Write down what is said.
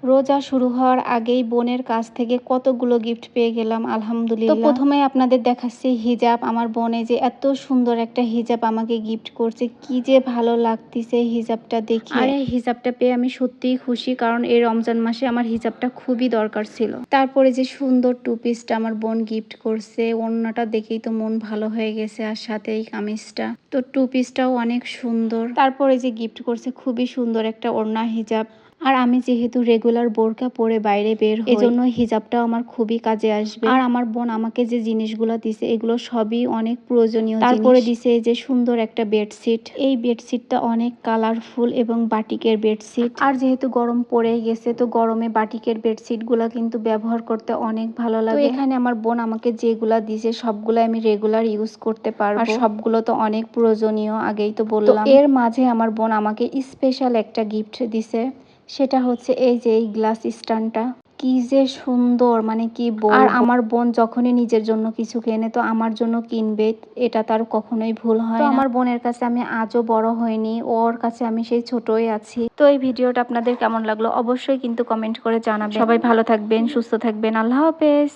রোজা শুরু হওয়ার আগেই বোনের কাছ থেকে কতগুলো গিফট পেয়ে গেলাম আলহামদুলিল্লাহ। তো প্রথমে আপনাদের দেখাচ্ছি হিজাব। আমার বোনে যে এত সুন্দর একটা হিজাব আমাকে গিফট করছে, কি যে ভালো লাগতেছে হিজাবটা দেখে। আর এই হিজাবটা পেয়ে আমি সত্যিই খুশি, কারণ এই রমজান মাসে আমার হিজাবটা খুবই দরকার ছিল। তারপরে যে সুন্দর টু পিসটা আমার বোন গিফট করছে, ওড়নাটা দেখেই তো মন ভালো হয়ে গেছে, আর সাথে এই কামিজটা তো টু পিসটাও অনেক সুন্দর। তারপরে যে গিফট করছে খুবই সুন্দর একটা ওড়না হিজাব। আর আমি যেহেতু রেগুলার বোরকা পরে বাইরে বের হই, এজন্য হিজাবটাও আমার খুবই কাজে আসবে। আর আমার বোন আমাকে যে জিনিসগুলো দিছে এগুলো সবই অনেক প্রয়োজনীয়। তারপরে দিছে এই যে সুন্দর একটা বেডশিট। এই বেডশিটটা অনেক কালারফুল এবং বাটিকের বেডশিট। আর যেহেতু গরম পড়ে গেছে, তো গরমে বাটিকের বেডশিট গুলা কিন্তু ব্যবহার করতে অনেক ভালো লাগে। তো এখানে আমার বোন আমাকে যেগুলা দিছে সবগুলো আমি রেগুলার ইউজ করতে পারবো, আর সবগুলো তো অনেক প্রয়োজনীয়, আগেই তো বললাম। তো এর মাঝে আমার বোন আমাকে স্পেশাল একটা গিফট দিছে, সেটা হচ্ছে এই যে এই গ্লাস স্ট্যান্ডটা। কি যে সুন্দর, মানে কি বলবো। আর আমার বোন যখনই নিজের জন্য কিছু কেনে তো আমার জন্য কিনবে, এটা তার কখনোই ভুল হয় না। তো আমার বোনের কাছে আমি আজও বড় হইনি, ওর কাছে আমি সেই ছোটই আছি। তো এই ভিডিওটা আপনাদের কেমন লাগলো অবশ্যই কিন্তু কমেন্ট করে জানাবেন। সবাই ভালো থাকবেন, সুস্থ থাকবেন, আল্লাহ হাফেজ।